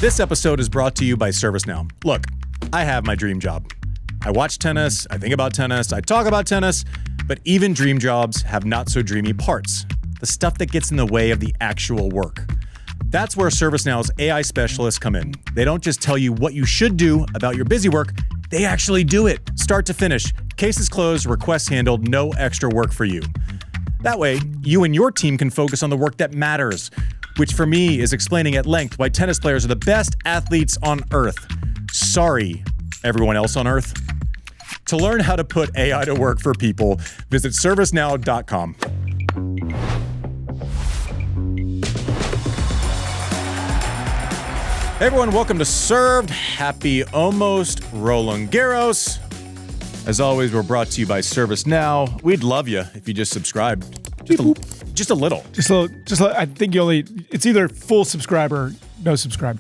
This episode is brought to you by ServiceNow. Look, I have my dream job. I watch tennis, I think about tennis, I talk about tennis, but even dream jobs have not so dreamy parts. The stuff that gets in the way of the actual work. That's where ServiceNow's AI specialists come in. They don't just tell you what you should do about your busy work, they actually do it, start to finish. Cases closed, requests handled, no extra work for you. That way, you and your team can focus on the work that matters, which for me is explaining at length why tennis players are the best athletes on earth. Sorry, everyone else on earth. To learn how to put AI to work for people, visit servicenow.com. Hey everyone, welcome to Served. Happy almost Roland Garros. As always, we're brought to you by ServiceNow. We'd love you if you just subscribed. Just a little. I think it's either full subscribe or no subscribe.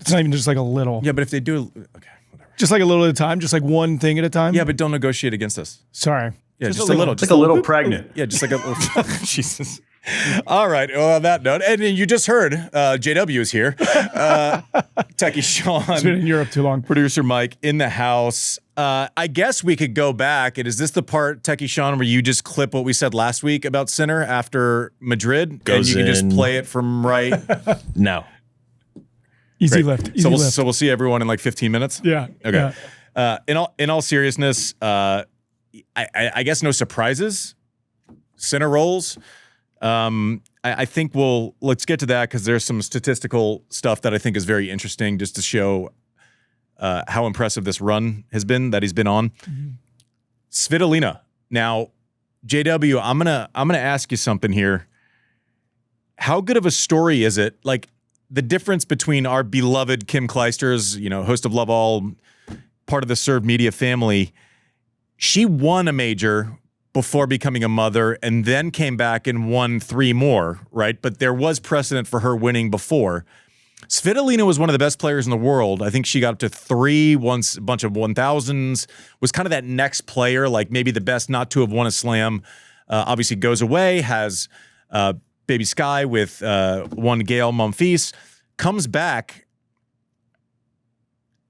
It's not even just like a little. Yeah, but if they do, okay, whatever. Just like a little at a time, just like one thing at a time. Yeah, but don't negotiate against us. Sorry. Yeah, just a little. Just like a little pregnant. Yeah, just like a little. Jesus. All right. Well, on that note, and you just heard JW is here. Techie Sean. It's been in Europe too long. Producer Mike in the house. I guess we could go back. And is this the part, Techie Sean, where you just clip what we said last week about Sinner after Madrid? Goes and you can just in. play it from right? No. Easy Great. lift. Easy lift. So we'll see everyone in like 15 minutes? Yeah. Okay. Yeah. In all seriousness, I guess no surprises. Sinner rolls. I think let's get to that because there's some statistical stuff that I think is very interesting just to show how impressive this run has been that he's been on. Mm-hmm. Svitolina. Now, JW, I'm gonna ask you something here. How good of a story is it? Like the difference between our beloved Kim Clijsters, host of Love All, part of the Served Media family. She won a major before becoming a mother and then came back and won 3 more, right? But there was precedent for her winning before. Svitolina was one of the best players in the world. I think she got up to 3, once a bunch of 1000s, was kind of that next player, like maybe the best not to have won a slam. Obviously goes away, has baby Sky with one Gael Monfils, comes back.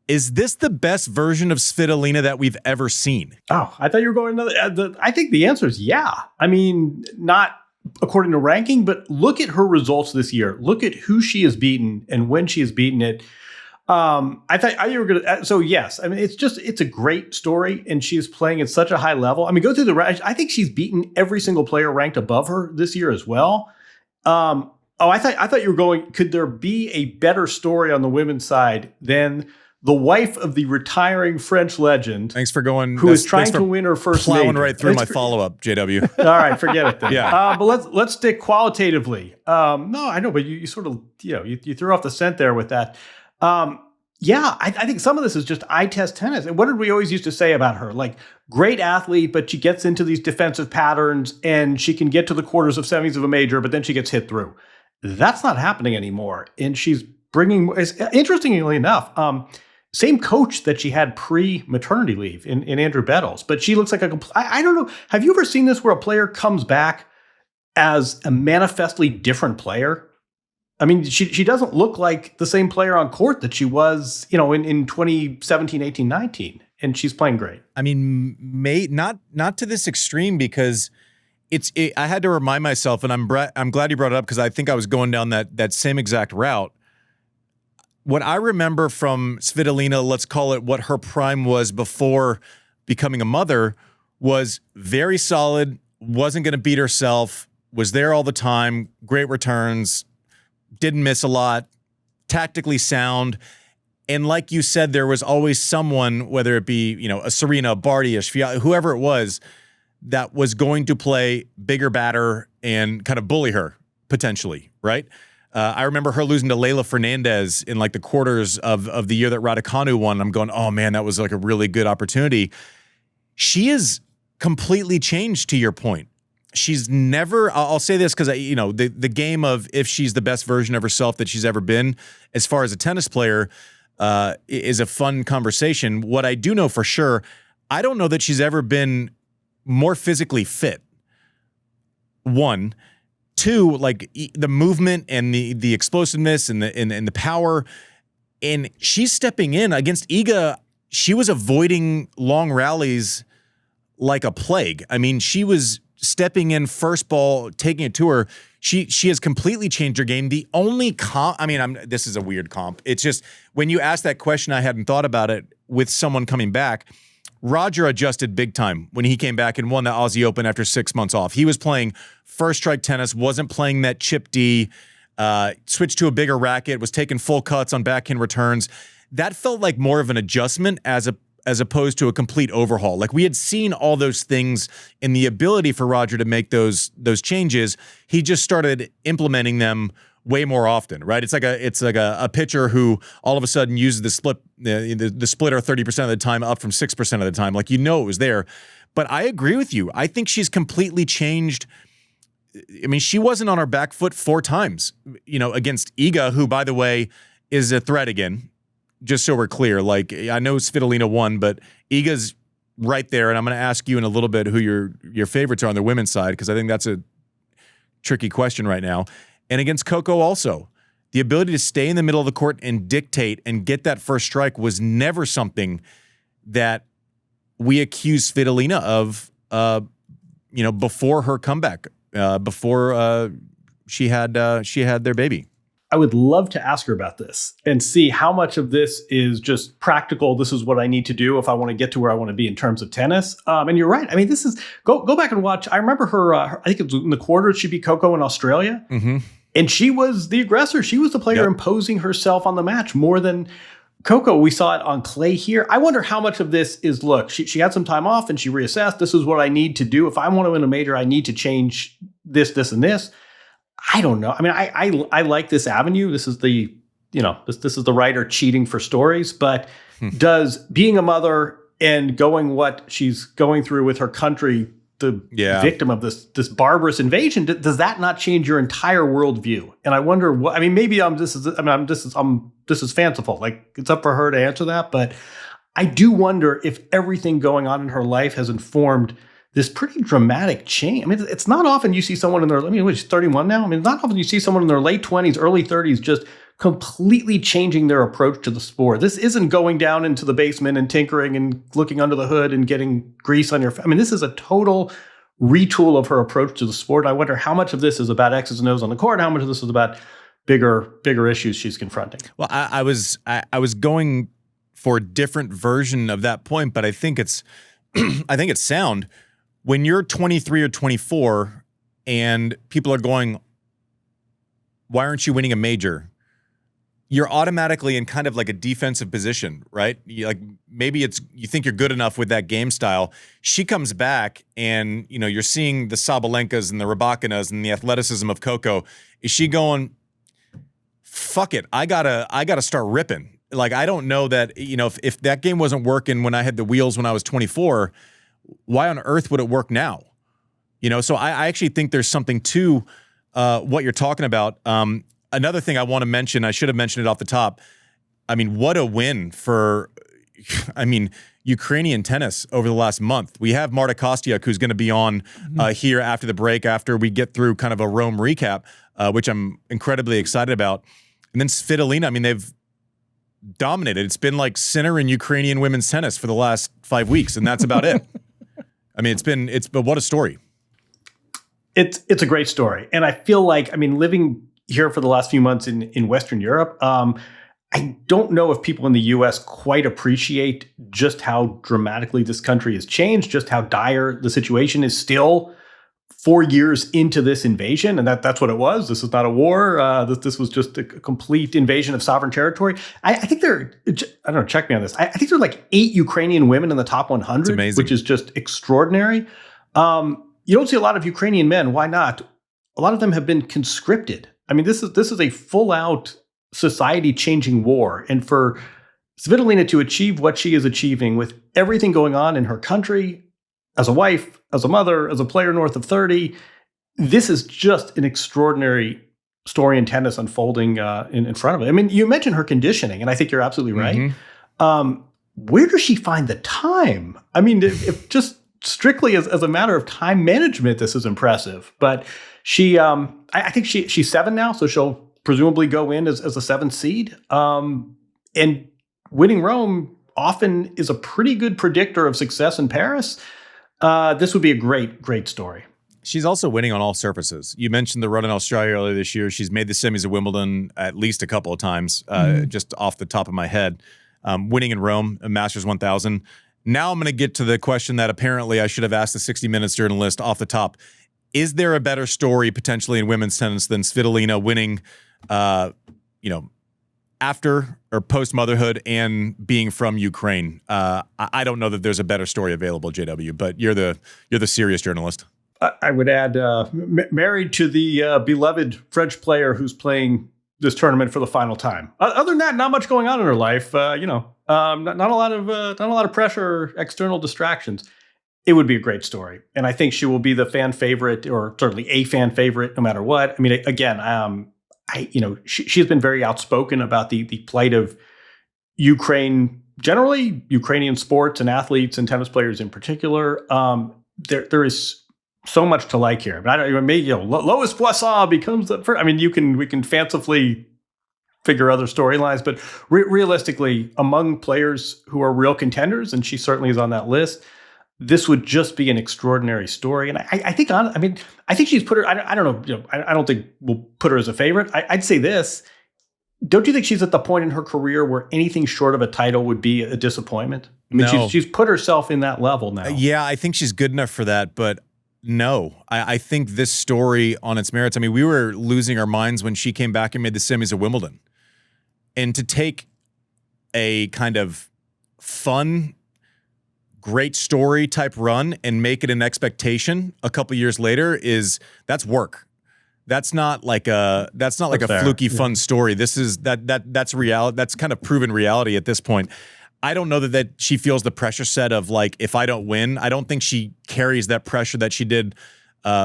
Is this the best version of Svitolina that we've ever seen? Oh, I thought you were going another. I think the answer is yeah. I mean, not according to ranking, but look at her results this year. Look at who she has beaten and when she has beaten it. I thought you were going to. So yes, I mean, it's a great story, and she is playing at such a high level. I mean, go through I think she's beaten every single player ranked above her this year as well. I thought you were going. Could there be a better story on the women's side than the wife of the retiring French legend? Thanks for going. Who is trying to win her first plowing major. right through my follow-up, JW. All right, forget it then. Yeah. But let's stick qualitatively. No, I know, but you sort of, you threw off the scent there with that. I think some of this is just eye test tennis. And what did we always used to say about her? Like, great athlete, but she gets into these defensive patterns and she can get to the quarters of semis of a major, but then she gets hit through. That's not happening anymore. And she's interestingly enough, same coach that she had pre-maternity leave in Andrew Bettles, but she looks like I don't know. Have you ever seen this where a player comes back as a manifestly different player? I mean, she doesn't look like the same player on court that she was, in 2017, 18, 19, and she's playing great. I mean, not to this extreme because I had to remind myself, and I'm glad you brought it up because I think I was going down that same exact route. What I remember from Svitolina, let's call it what her prime was before becoming a mother, was very solid, wasn't going to beat herself, was there all the time, great returns, didn't miss a lot, tactically sound. And like you said, there was always someone, whether it be, a Serena, a Barty, a Swiatek, whoever it was, that was going to play bigger, badder, and kind of bully her, potentially, right? I remember her losing to Leylah Fernandez in like the quarters of the year that Raducanu won. I'm going, oh man, that was like a really good opportunity. She is completely changed, to your point. She's never, I'll say this because, the game of if she's the best version of herself that she's ever been, as far as a tennis player, is a fun conversation. What I do know for sure, I don't know that she's ever been more physically fit. One. two, like the movement and the explosiveness and the power. And she's stepping in against Iga. She was avoiding long rallies like a plague. I mean, she was stepping in first ball, taking it to her. She has completely changed her game. The only comp, I mean, this is a weird comp. It's just when you ask that question, I hadn't thought about it with someone coming back. Roger adjusted big time when he came back and won the Aussie Open after 6 months off. He was playing first strike tennis, wasn't playing that chip D, switched to a bigger racket, was taking full cuts on backhand returns. That felt like more of an adjustment as opposed to a complete overhaul. Like we had seen all those things and the ability for Roger to make those changes. He just started implementing them way more often, right? It's like a pitcher who all of a sudden uses the splitter 30% of the time up from 6% of the time. Like, you know, it was there. But I agree with you. I think she's completely changed. I mean, she wasn't on her back foot 4 times, you know, against Iga, who, by the way, is a threat again. Just so we're clear, like, I know Svitolina won, but Iga's right there, and I'm going to ask you in a little bit who your favorites are on the women's side, because I think that's a tricky question right now. And against Coco also, the ability to stay in the middle of the court and dictate and get that first strike was never something that we accused Svitolina of, you know, before her comeback, before she had their baby. I would love to ask her about this and see how much of this is just practical. This is what I need to do if I want to get to where I want to be in terms of tennis. And you're right. I mean, this is go back and watch. I remember her. I think it was in the quarters. She beat Coco in Australia, and she was the aggressor. She was the player imposing herself on the match more than Coco. We saw it on clay here. I wonder how much of this is, look, she had some time off and she reassessed. This is what I need to do if I want to win a major. I need to change this, and this. I don't know. I mean, I like this avenue. This is the, you know, this is the writer cheating for stories. But does being a mother and going what she's going through with her country, the victim of this barbarous invasion, does that not change your entire worldview? And I wonder what. I mean, maybe this is fanciful. Like, it's up for her to answer that. But I do wonder if everything going on in her life has informed this pretty dramatic change. I mean, it's not often you see someone in their, she's 31 now. I mean, not often you see someone in their late 20s, early 30s, just completely changing their approach to the sport. This isn't going down into the basement and tinkering and looking under the hood and getting grease on your face. I mean, this is a total retool of her approach to the sport. I wonder how much of this is about X's and O's on the court, how much of this is about bigger issues she's confronting. Well, I was going for a different version of that point, but I think it's sound. When you're 23 or 24 and people are going, why aren't you winning a major? You're automatically in kind of like a defensive position, right? Maybe you think you're good enough with that game style. She comes back and, you know, you're seeing the Sabalenkas and the Rybakinas and the athleticism of Coco. Is she going, fuck it, I gotta start ripping? Like, I don't know that, you know, if that game wasn't working when I had the wheels when I was 24, why on earth would it work now? You know, so I actually think there's something to what you're talking about. Another thing I want to mention, I should have mentioned it off the top. I mean, what a win for, Ukrainian tennis over the last month. We have Marta Kostyuk, who's going to be on here after the break, after we get through kind of a Rome recap, which I'm incredibly excited about. And then Svitolina, I mean, they've dominated. It's been like Sinner in Ukrainian women's tennis for the last 5 weeks, and that's about it. I mean, but what a story. It's a great story. And I feel like, I mean, living here for the last few months in Western Europe, I don't know if people in the US quite appreciate just how dramatically this country has changed, just how dire the situation is still 4 years into this invasion. And that's what it was. This is not a war. This was just a complete invasion of sovereign territory. I think I don't know, check me on this. I think there are like 8 Ukrainian women in the top 100, which is just extraordinary. You don't see a lot of Ukrainian men. Why not? A lot of them have been conscripted. I mean, this is a full-out society-changing war. And for Svitolina to achieve what she is achieving with everything going on in her country, as a wife, as a mother, as a player north of 30, this is just an extraordinary story in tennis unfolding in front of it. I mean, you mentioned her conditioning, and I think you're absolutely right. Where does she find the time? I mean, if just strictly as a matter of time management, this is impressive. But she, I think she's 7 now, so she'll presumably go in as a 7th seed. And winning Rome often is a pretty good predictor of success in Paris. This would be a great story. She's also winning on all surfaces. You mentioned the run in Australia earlier this year. She's made the semis at Wimbledon at least a couple of times, just off the top of my head. Winning in Rome, a Masters 1000. Now I'm going to get to the question that apparently I should have asked the 60 Minutes journalist off the top. Is there a better story potentially in women's tennis than Svitolina winning, after or post-motherhood and being from Ukraine? I don't know that there's a better story available, JW, but you're the serious journalist. I would add married to the beloved French player who's playing this tournament for the final time. Other than that, not much going on in her life. Not a lot of pressure or external distractions. It would be a great story, and I think she will be the fan favorite, or certainly a fan favorite, no matter what. I mean, again, she's been very outspoken about the plight of Ukraine generally, Ukrainian sports and athletes and tennis players in particular. There is so much to like here. But Lois Poisson becomes the first. I mean, we can fancifully figure other storylines, but realistically, among players who are real contenders, and she certainly is on that list, this would just be an extraordinary story. And I think she's put her. I don't know. I don't think we'll put her as a favorite. I'd say this. Don't you think she's at the point in her career where anything short of a title would be a disappointment? I mean, No. she's put herself in that level now. Yeah, I think she's good enough for that, but no. I think this story on its merits, I mean, we were losing our minds when she came back and made the semis at Wimbledon. And to take a kind of fun, great story type run and make it an expectation a couple years later that's work. That's not like a fluky fun story. This is that's reality. That's kind of proven reality at this point. I don't know that she feels the pressure set of like, if I don't win. I don't think she carries that pressure that she did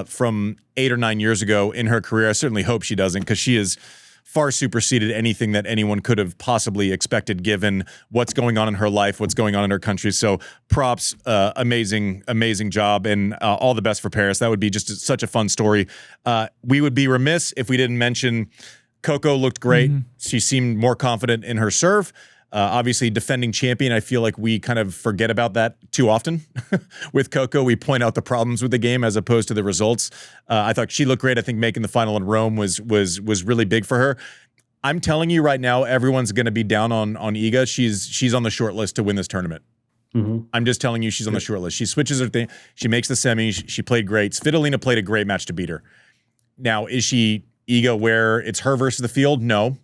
from 8 or 9 years ago in her career. I certainly hope she doesn't, because she has far superseded anything that anyone could have possibly expected, given what's going on in her life, what's going on in her country. So props, amazing job, and all the best for Paris. That would be just such a fun story. We would be remiss if we didn't mention Coco looked great. Mm-hmm. She seemed more confident in her serve. Obviously, defending champion, I feel like we kind of forget about that too often. With Coco, we point out the problems with the game as opposed to the results. I thought she looked great. I think making the final in Rome was really big for her. I'm telling you right now, everyone's going to be down on Iga. She's on the short list to win this tournament. Mm-hmm. I'm just telling you, she's on the short list. She switches her thing. She makes the semis. She played great. Svitolina played a great match to beat her. Now, is she Iga where it's her versus the field? No.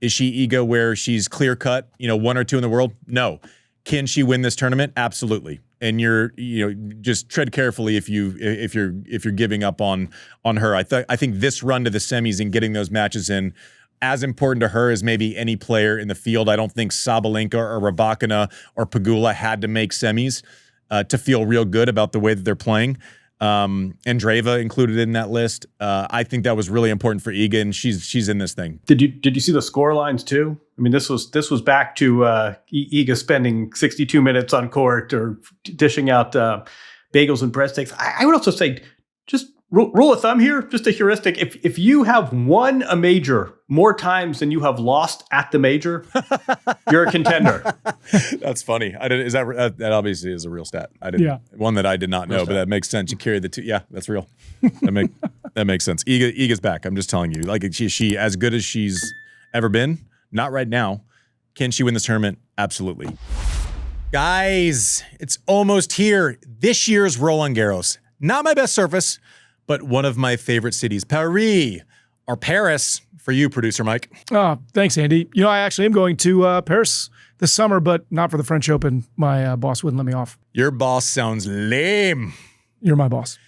Is she Iga where she's clear cut, 1 or 2 in the world? No. Can she win this tournament? Absolutely. And just tread carefully if you're giving up on her. I think this run to the semis and getting those matches in, as important to her as maybe any player in the field. I don't think Sabalenka or Rybakina or Pegula had to make semis to feel real good about the way that they're playing. Andreeva included in that list. I think that was really important for Iga, and she's in this thing. Did you see the score lines too? I mean, this was back to Iga spending 62 minutes on court or dishing out bagels and breadsticks. I would also say, just rule of thumb here, just a heuristic. If you have won a major more times than you have lost at the major, you're a contender. That's funny. That obviously is a real stat. One that I did not know, but that makes sense. You carry the two. Yeah, that's real. That makes sense. Iga's back. I'm just telling you, like she as good as she's ever been. Not right now. Can she win this tournament? Absolutely. Guys, it's almost here. This year's Roland Garros. Not my best surface, but one of my favorite cities, Paris, or Paris for you, producer Mike. Oh, thanks, Andy. I actually am going to Paris this summer, but not for the French Open. My boss wouldn't let me off. Your boss sounds lame. You're my boss.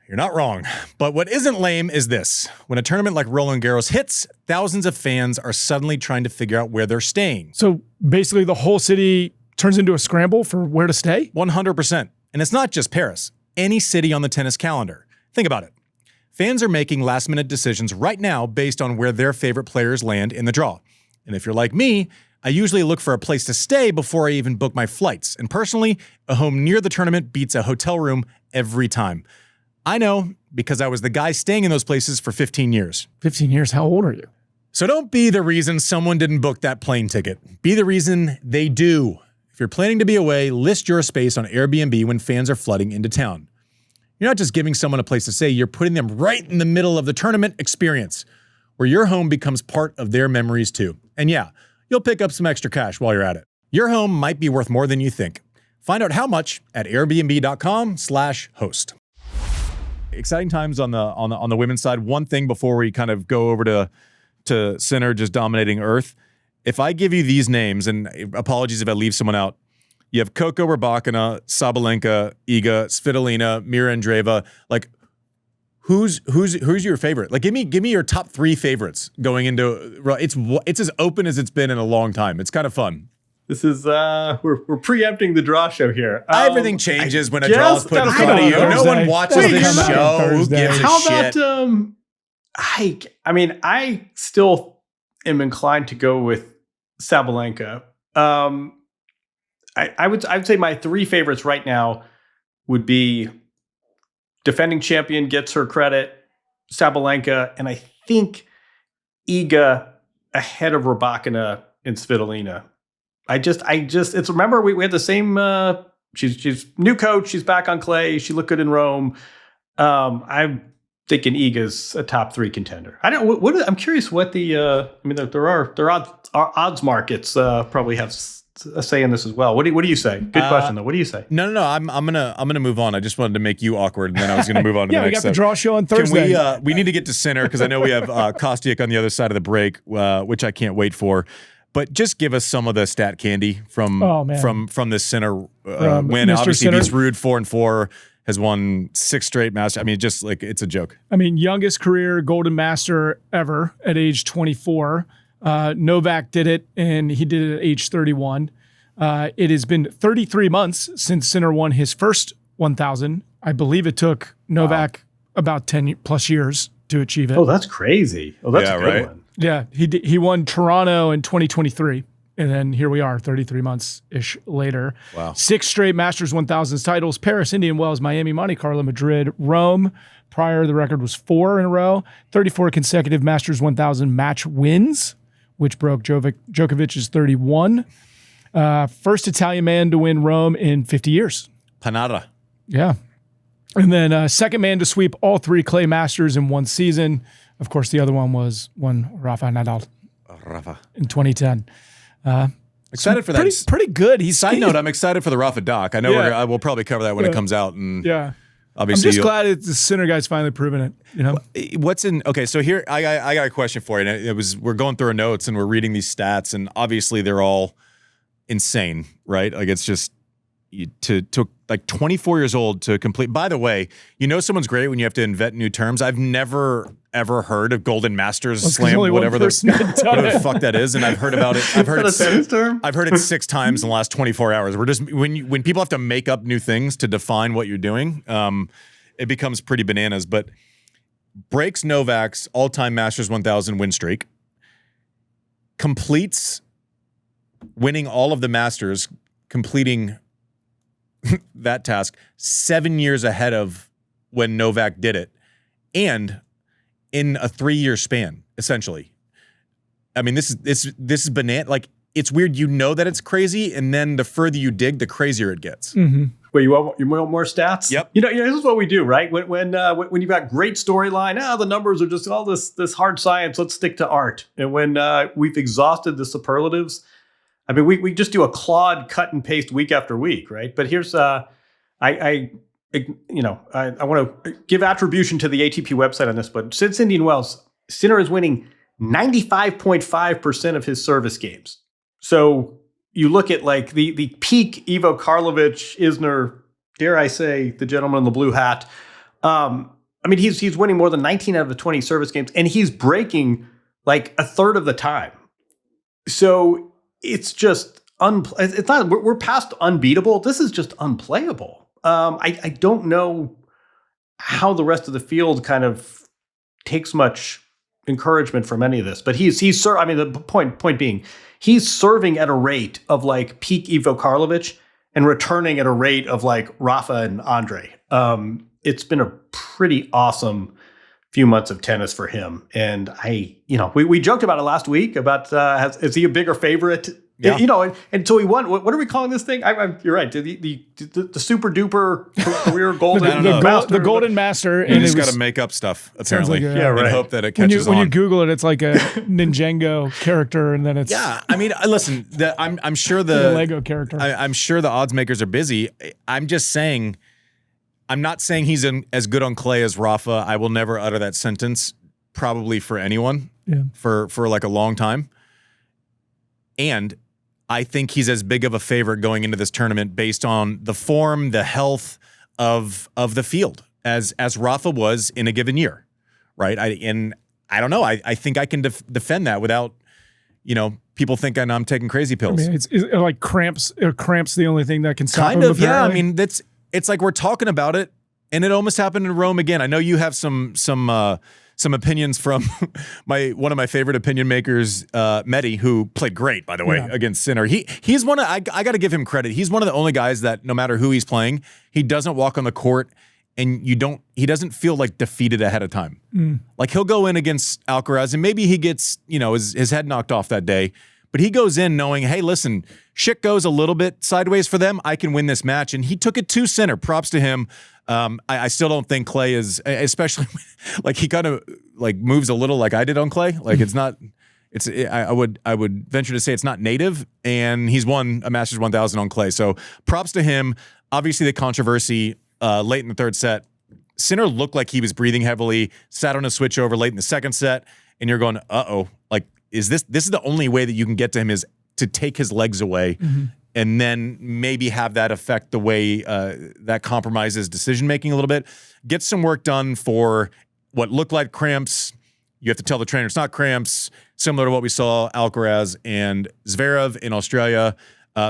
You're not wrong. But what isn't lame is this. When a tournament like Roland Garros hits, thousands of fans are suddenly trying to figure out where they're staying. So basically the whole city turns into a scramble for where to stay? 100%. And it's not just Paris. Any city on the tennis calendar. Think about it. Fans are making last-minute decisions right now based on where their favorite players land in the draw. And if you're like me, I usually look for a place to stay before I even book my flights. And personally, a home near the tournament beats a hotel room every time. I know because I was the guy staying in those places for 15 years. 15 years? How old are you? So don't be the reason someone didn't book that plane ticket. Be the reason they do. If you're planning to be away, list your space on Airbnb when fans are flooding into town. You're not just giving someone a place to stay, you're putting them right in the middle of the tournament experience, where your home becomes part of their memories too. And yeah, you'll pick up some extra cash while you're at it. Your home might be worth more than you think. Find out how much at airbnb.com/host. Exciting times on the women's side. One thing before we kind of go over to Sinner just dominating Earth. If I give you these names, and apologies if I leave someone out, you have Coco, Rybakina, Sabalenka, Iga, Svitolina, Mira Andreeva. Like, who's your favorite? Like, give me your top 3 favorites going into. It's as open as it's been in a long time. It's kind of fun. This is we're preempting the draw show here. Everything changes when a draw is put in front of you. No one watches this show. Who gives a shit? How about I mean, I still am inclined to go with Sabalenka. I would say my 3 favorites right now would be defending champion gets her credit, Sabalenka, and I think Iga ahead of Rybakina and Svitolina. It's remember we had the same. She's new coach. She's back on clay. She looked good in Rome. I'm thinking Iga's a top 3 contender. I don't. I'm curious what the. I mean, there are odds markets probably have a say in this as well. What do you say? Good question though. What do you say? No. I'm gonna move on. I just wanted to make you awkward, and then I was gonna move on to the next. Yeah, we got the draw show on Thursday. Can we need to get to Sinner because I know we have Kostyuk on the other side of the break, which I can't wait for. But just give us some of the stat candy from this Sinner win. Mr. Obviously, Sinner. beats Ruud 4-4, has won 6 straight Masters. I mean, just like it's a joke. I mean, youngest career Golden Master ever at age 24. Novak did it, and he did it at age 31. It has been 33 months since Sinner won his first 1,000. I believe it took Novak about 10 plus years to achieve it. Oh, that's crazy. Oh, that's a good one. Yeah, he won Toronto in 2023, and then here we are 33 months-ish later. Wow. 6 straight Masters 1000s titles, Paris, Indian Wells, Miami, Monte Carlo, Madrid, Rome. Prior, the record was 4 in a row. 34 consecutive Masters 1000 match wins, which broke Djokovic's 31. First Italian man to win Rome in 50 years. Panada. Yeah. And then second man to sweep all 3 clay Masters in one season. Of course, the other one was Rafa Nadal in 2010. Excited for that. Pretty good. Side note, I'm excited for the Rafa doc. I know we'll probably cover that when it comes out. And obviously, I'm just glad the Sinner guy's finally proven it. You know what's in. Okay, so here I got a question for you. And we're going through our notes and we're reading these stats, and obviously they're all insane, right? Like it's just to like 24 years old to complete. By the way, someone's great when you have to invent new terms. I've never ever heard of Golden Masters Slam, whatever the fuck that is, and I've heard about it. I've heard it 6 times in the last 24 hours. We're just when people have to make up new things to define what you're doing, it becomes pretty bananas. But breaks Novak's all-time Masters 1000 win streak, completes winning all of the Masters, completing that task 7 years ahead of when Novak did it, and in a 3-year span, essentially. I mean, this is banana. Like, it's weird. That it's crazy, and then the further you dig, the crazier it gets. Mm-hmm. Wait, you want more stats? Yep. This is what we do, right? When you've got great storyline, the numbers are just all this hard science. Let's stick to art. And when we've exhausted the superlatives, I mean, we just do a Claude cut and paste week after week, right? But here's I want to give attribution to the ATP website on this, but since Indian Wells, Sinner is winning 95.5% of his service games. So you look at like the peak Ivo Karlovic, Isner, dare I say, the gentleman in the blue hat. I mean, he's winning more than 19 out of the 20 service games, and he's breaking like a third of the time. So it's just it's not. We're past unbeatable. This is just unplayable. I don't know how the rest of the field kind of takes much encouragement from any of this. But I mean, the point being, he's serving at a rate of like peak Ivo Karlovic and returning at a rate of like Rafa and Andre. It's been a pretty awesome few months of tennis for him. And we joked about it last week about, is he a bigger favorite? Yeah. And so he won. What are we calling this thing? You're right. The super duper career golden master. The golden master. You just got to make up stuff, apparently. Like and hope that it catches when on. you Google it, it's like a Ninjago character, and then it's I mean, listen. I'm sure the Lego character. I'm sure the odds makers are busy. I'm just saying. I'm not saying he's as good on clay as Rafa. I will never utter that sentence, probably for anyone, for like a long time. And I think he's as big of a favorite going into this tournament based on the form, the health of the field as Rafa was in a given year, right? I don't know. I think I can defend that without, people thinking I'm taking crazy pills. I mean, it's like cramps. Are cramps the only thing that can stop kind him? of, yeah. I mean, it's like we're talking about it, and it almost happened in Rome again. I know you have some opinions from one of my favorite opinion makers, Medi, who played great, by the way, against Sinner. He's one of I got to give him credit. He's one of the only guys that no matter who he's playing, he doesn't walk on the court and he doesn't feel like defeated ahead of time. Like he'll go in against Alcaraz and maybe he gets his head knocked off that day. But he goes in knowing, hey, listen, shit goes a little bit sideways for them. I can win this match. And he took it to Sinner. Props to him. I still don't think clay is, especially like he kind of like moves a little like I did on clay. Like I would venture to say it's not native. And he's won a Masters 1000 on clay. So props to him. Obviously the controversy late in the third set. Sinner looked like he was breathing heavily, sat on a switch over late in the second set. And you're going, uh-oh, like, this is the only way that you can get to him is to take his legs away and then maybe have that affect the way that compromises decision-making a little bit. Get some work done for what looked like cramps. You have to tell the trainer it's not cramps, similar to what we saw Alcaraz and Zverev in Australia.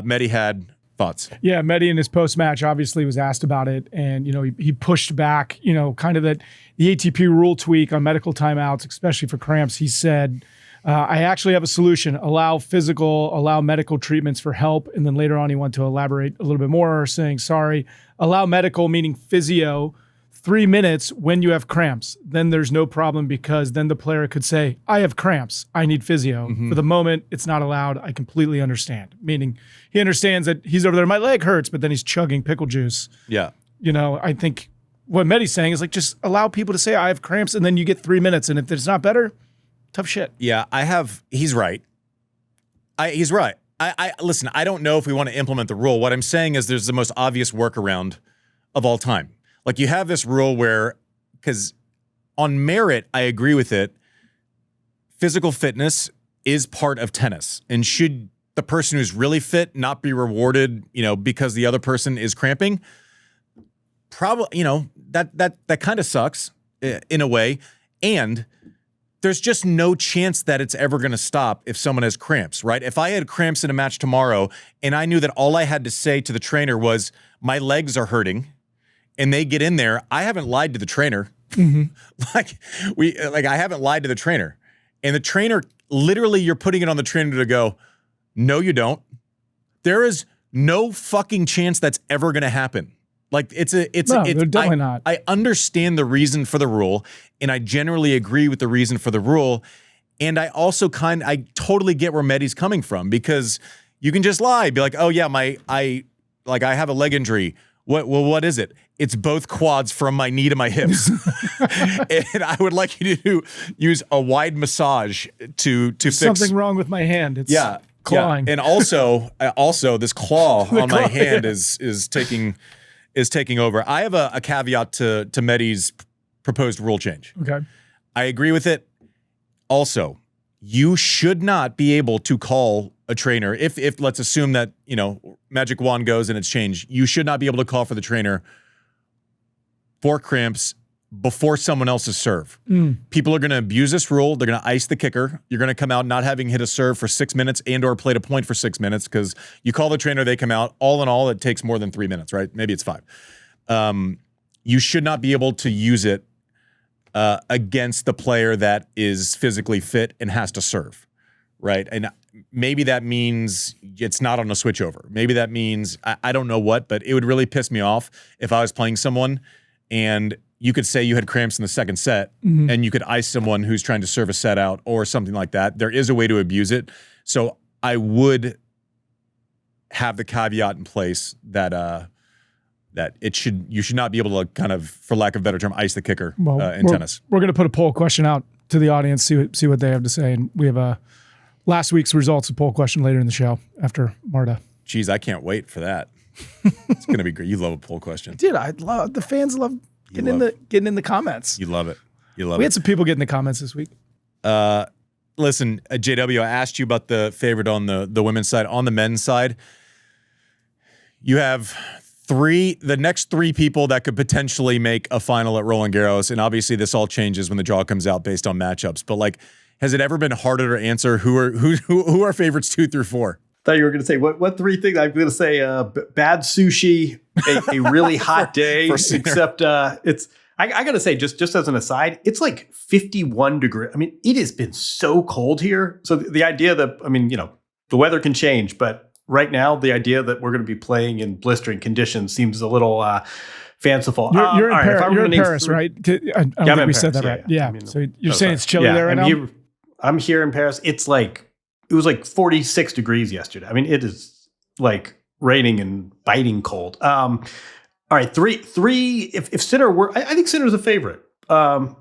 Medi had thoughts. Yeah, Medi in his post-match obviously was asked about it, and he pushed back, kind of that the ATP rule tweak on medical timeouts, especially for cramps. He said, I actually have a solution. Allow medical treatments for help. And then later on, he went to elaborate a little bit more, saying, sorry, allow medical, meaning physio, 3 minutes when you have cramps. Then there's no problem because then the player could say, I have cramps. I need physio. For the moment, it's not allowed. I completely understand. Meaning he understands that he's over there, my leg hurts, but then he's chugging pickle juice. Yeah. I think what Medi's saying is like, just allow people to say, I have cramps, and then you get 3 minutes. And if it's not better, tough shit. Yeah, he's right. He's right. Listen, I don't know if we want to implement the rule. What I'm saying is there's the most obvious workaround of all time. Like you have this rule where, because on merit, I agree with it. Physical fitness is part of tennis. And should the person who's really fit not be rewarded, because the other person is cramping? Probably, that kind of sucks in a way. And there's just no chance that it's ever going to stop if someone has cramps, right? If I had cramps in a match tomorrow and I knew that all I had to say to the trainer was, my legs are hurting, and they get in there, I haven't lied to the trainer. I haven't lied to the trainer. And the trainer, literally, you're putting it on the trainer to go, no, you don't. There is no fucking chance that's ever going to happen. Like they're definitely not. I understand the reason for the rule, and I generally agree with the reason for the rule. And I also I totally get where Medi's coming from, because you can just lie, be like, oh yeah, I have a leg injury. What is it? It's both quads from my knee to my hips. And I would like you to use a wide massage to fix something wrong with my hand. It's clawing. Yeah. And also this claw on my hand is taking over. I have a caveat to Medi's proposed rule change. Okay. I agree with it. Also, you should not be able to call a trainer if let's assume that, magic wand goes and it's changed. You should not be able to call for the trainer for cramps before someone else's serve. People are going to abuse this rule. They're going to ice the kicker. You're going to come out not having hit a serve for 6 minutes and or played a point for 6 minutes because you call the trainer, they come out. All in all, it takes more than 3 minutes, right? Maybe it's 5. You should not be able to use it against the player that is physically fit and has to serve, right? And maybe that means it's not on a switchover. Maybe that means, I don't know what, but it would really piss me off if I was playing someone and you could say you had cramps in the second set and you could ice someone who's trying to serve a set out or something like that. There is a way to abuse it. So I would have the caveat in place that that you should not be able to kind of, for lack of a better term, ice the kicker in tennis. We're going to put a poll question out to the audience, see what they have to say. And we have last week's results, a poll question later in the show after Marta. Geez, I can't wait for that. It's going to be great. You love a poll question. Dude, the fans love getting in the comments. You love it. You love it. We had some people get in the comments this week. Listen, JW, I asked you about the favorite on the women's side. On the men's side, you have the next three people that could potentially make a final at Roland Garros, and obviously this all changes when the draw comes out based on matchups. But like, has it ever been harder to answer who are favorites 2 through 4? I thought you were going to say what three things. I'm going to say bad sushi, a really hot day, except it's. I got to say, just as an aside, it's like 51 degrees. I mean, it has been so cold here. So the idea that, I mean, the weather can change, but right now, the idea that we're going to be playing in blistering conditions seems a little fanciful. You're in Paris, right? I don't think we said that right. Yeah. So you're saying it's chilly there right now? I'm here in Paris. It was like 46 degrees yesterday. I mean, it is like raining and biting cold. All right, three. If Sinner were, I think Sinner's a favorite. I've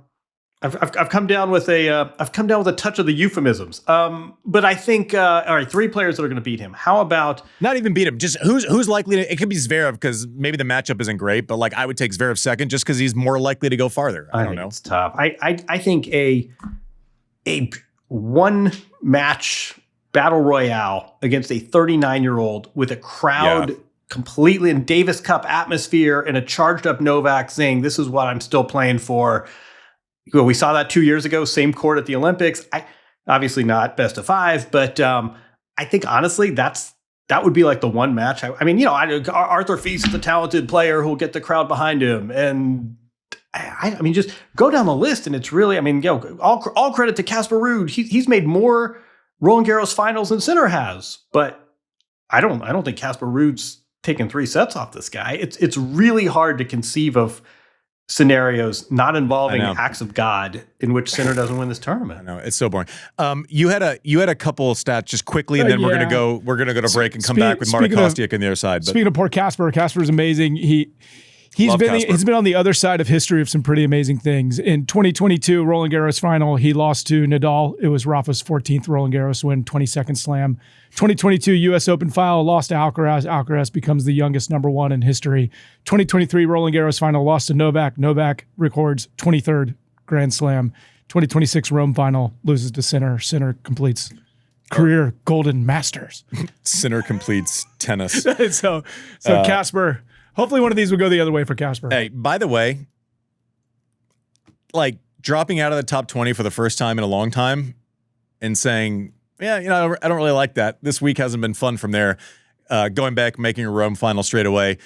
come down with a touch of the euphemisms. But I think all right, 3 players that are going to beat him. How about not even beat him? Just who's likely to? It could be Zverev because maybe the matchup isn't great, but like I would take Zverev second just because he's more likely to go farther. I don't know. It's tough. I think a one match battle royale against a 39-year-old with a crowd completely in Davis Cup atmosphere and a charged up Novak saying, "This is what I'm still playing for." Well, we saw that 2 years ago, same court at the Olympics. Obviously not best of 5, but I think honestly that would be like the one match. I mean, Arthur Fils is a talented player who'll get the crowd behind him, and I mean, just go down the list, and it's really, I mean, all credit to Casper Ruud. He's made more Roland Garros finals than Sinner has, but I don't think Casper Ruud's taken 3 sets off this guy. It's really hard to conceive of scenarios not involving acts of God in which Sinner doesn't win this tournament. I know, it's so boring. You had a couple of stats just quickly, and then we're gonna go to break and come back with Marta Kostyuk on the other side. But speaking of poor Casper's amazing. He's been on the other side of history of some pretty amazing things. In 2022 Roland Garros final, he lost to Nadal. It was Rafa's 14th Roland Garros win, 22nd slam. 2022 U.S. Open final, lost to Alcaraz. Alcaraz becomes the youngest number 1 in history. 2023 Roland Garros final, lost to Novak. Novak records 23rd Grand Slam. 2026 Rome final, loses to Sinner. Sinner completes career golden masters. Sinner completes tennis. So Casper. Hopefully one of these will go the other way for Casper. Hey, by the way, like dropping out of the top 20 for the first time in a long time and saying, yeah, I don't really like that. This week hasn't been fun from there. Going back, making a Rome final straight away.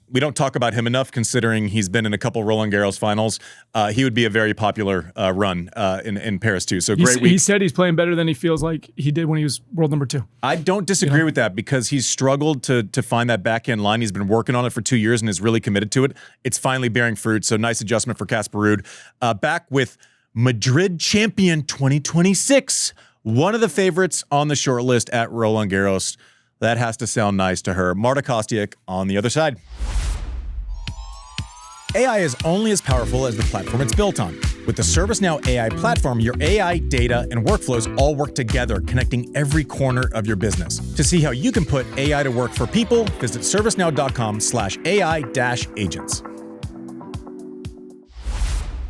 We don't talk about him enough considering he's been in a couple Roland Garros finals. He would be a very popular run in Paris too. So great week. He said he's playing better than he feels like he did when he was world number 2. I don't disagree with that because he's struggled to find that backhand line. He's been working on it for 2 years and is really committed to it. It's finally bearing fruit. So nice adjustment for Casper Ruud. Back with Madrid champion 2026. One of the favorites on the short list at Roland Garros. That has to sound nice to her. Marta Kostyuk on the other side. AI is only as powerful as the platform it's built on. With the ServiceNow AI platform, your AI, data, and workflows all work together, connecting every corner of your business. To see how you can put AI to work for people, visit servicenow.com/AI-agents.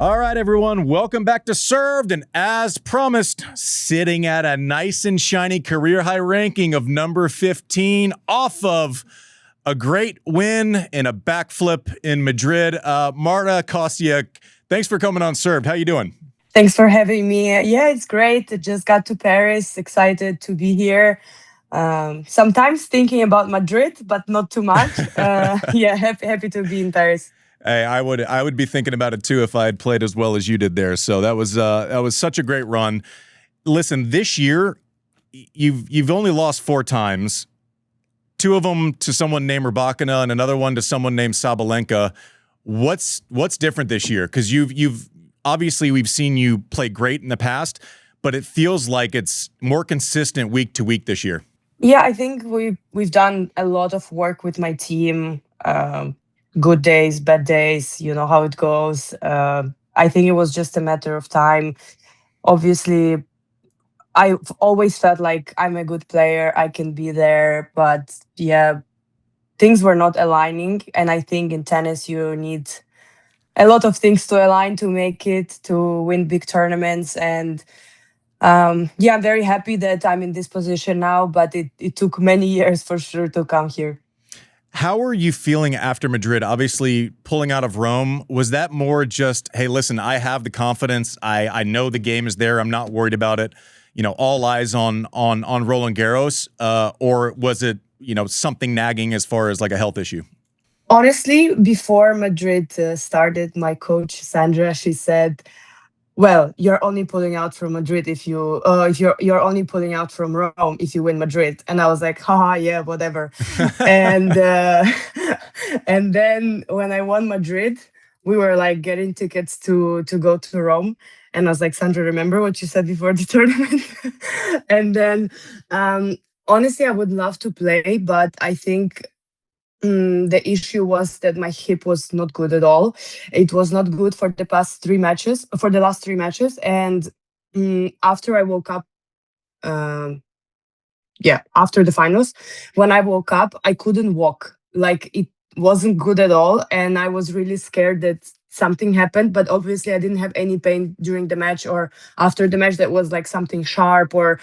All right, everyone, welcome back to Served. And as promised, sitting at a nice and shiny career high ranking of number 15 off of a great win and a backflip in Madrid. Marta Kostyuk, thanks for coming on Served. How you doing? Thanks for having me. Yeah, it's great. I just got to Paris. Excited to be here. Sometimes thinking about Madrid, but not too much. Yeah, happy to be in Paris. Hey, I would be thinking about it too if I had played as well as you did there. So that was such a great run. Listen, this year you've only lost 4 times. 2 of them to someone named Rybakina and another one to someone named Sabalenka. What's different this year? Because you've obviously we've seen you play great in the past, but it feels like it's more consistent week to week this year. Yeah, I think we've done a lot of work with my team. Good days, bad days, you know how it goes. I think it was just a matter of time. Obviously, I've always felt like I'm a good player. I can be there, but yeah, things were not aligning. And I think in tennis, you need a lot of things to align to make it, to win big tournaments. And yeah, I'm very happy that I'm in this position now, but it took many years for sure to come here. How are you feeling after Madrid? Obviously, pulling out of Rome, was that more just, hey, listen, I have the confidence. I know the game is there. I'm not worried about it. You know, all eyes on Roland Garros, or was it, you know, something nagging as far as like a health issue? Honestly, before Madrid started, my coach Sandra, she said, "Well, you're only pulling out from Madrid if you're only pulling out from Rome if you win Madrid." And I was like, haha, yeah, whatever. and and then when I won Madrid, we were like getting tickets to go to Rome. And I was like, Sandra, remember what you said before the tournament? And then honestly, I would love to play, but I think the issue was that my hip was not good at all. It was not good for the last 3 matches. And after I woke up, after the finals, when I woke up, I couldn't walk. Like it wasn't good at all. And I was really scared that something happened. But obviously, I didn't have any pain during the match or after the match that was like something sharp or,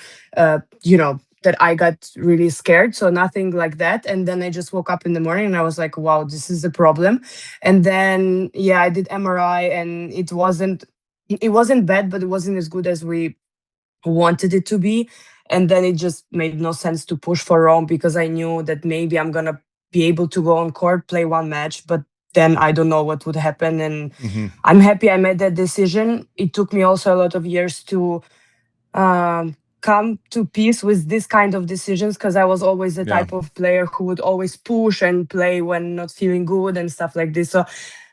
that I got really scared. So nothing like that. And then I just woke up in the morning and I was like, wow, this is a problem. And then, I did MRI and it wasn't bad, but it wasn't as good as we wanted it to be. And then it just made no sense to push for Rome because I knew that maybe I'm going to be able to go on court, play 1 match, but then I don't know what would happen. And I'm happy I made that decision. It took me also a lot of years to come to peace with this kind of decisions because I was always the type of player who would always push and play when not feeling good and stuff like this. So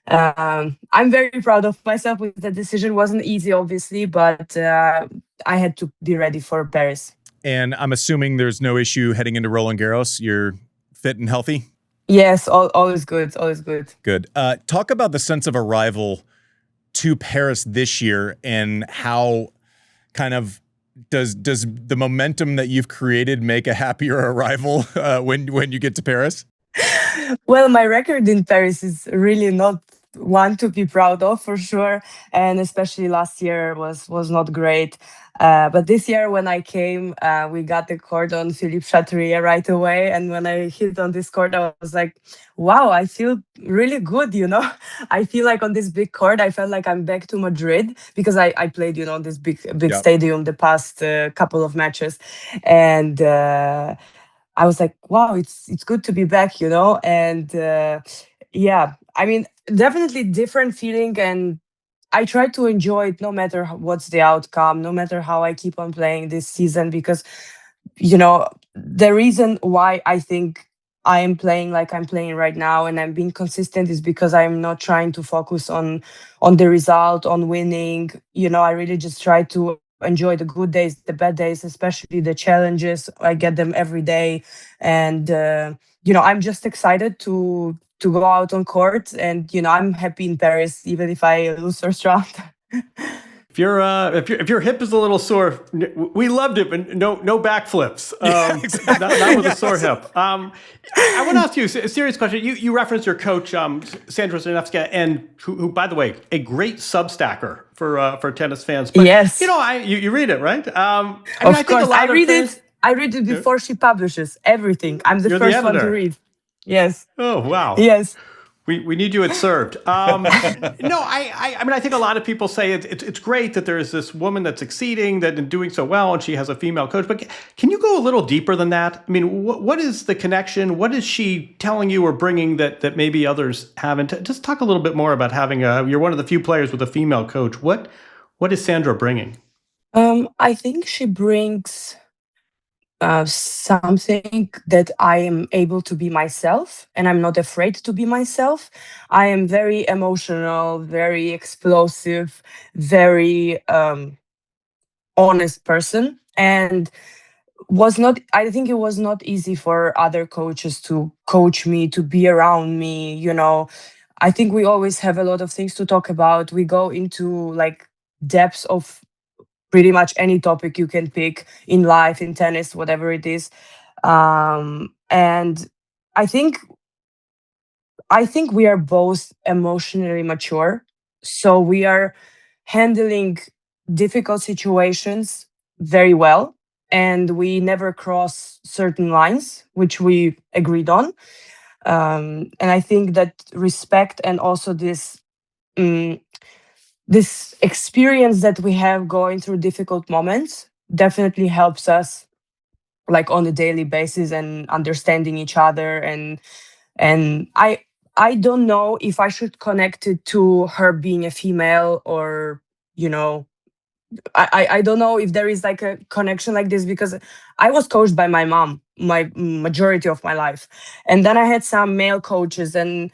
I'm very proud of myself with the decision. It wasn't easy, obviously, but I had to be ready for Paris. And I'm assuming there's no issue heading into Roland Garros. You're fit and healthy? Yes, all is good. All is good. Good. Talk about the sense of arrival to Paris this year and how kind of does the momentum that you've created make a happier arrival when you get to Paris? Well, my record in Paris is really not one to be proud of, for sure, and especially last year was not great. But this year when I came, we got the court on Philippe Chatrier right away, and when I hit on this court, I was like, wow, I feel really good, you know. I feel like on this big court, I felt like I'm back to Madrid because I played, you know, on this big stadium the past couple of matches, and I was like, wow, it's good to be back, you know. And I mean, definitely different feeling, and I try to enjoy it no matter what's the outcome, no matter how I keep on playing this season, because, you know, the reason why I think I am playing like I'm playing right now and I'm being consistent is because I'm not trying to focus on the result, on winning. You know, I really just try to enjoy the good days, the bad days, especially the challenges. I get them every day. And, I'm just excited to go out on court, and I'm happy in Paris, even if I lose first round. If your hip is a little sore, we loved it, but no backflips. Exactly. Not with a sore hip. I want to ask you a serious question. You referenced your coach, Sandra Zanevska, and who, by the way, a great Substacker for tennis fans. But, yes. You read it, right? Of course, I read it. I read it before she publishes everything. I'm the first one to read. Yes. Oh, wow. Yes. We need you at served. No, I mean, I think a lot of people say it's great that there is this woman that's succeeding, that and doing so well, and she has a female coach. But can you go a little deeper than that? I mean, what is the connection? What is she telling you or bringing that maybe others haven't? Just talk a little bit more about having you're one of the few players with a female coach. What is Sandra bringing? I think she brings something that I am able to be myself and I'm not afraid to be myself. I am very emotional, very explosive, very honest person. And I think it was not easy for other coaches to coach me, to be around me. I think we always have a lot of things to talk about. We go into like depths of pretty much any topic you can pick in life, in tennis, whatever it is. And I think we are both emotionally mature. So we are handling difficult situations very well. And we never cross certain lines, which we agreed on. And I think that respect and also this experience that we have going through difficult moments definitely helps us like on a daily basis and understanding each other. And I don't know if I should connect it to her being a female or, I don't know if there is like a connection like this, because I was coached by my mom my majority of my life. And then I had some male coaches and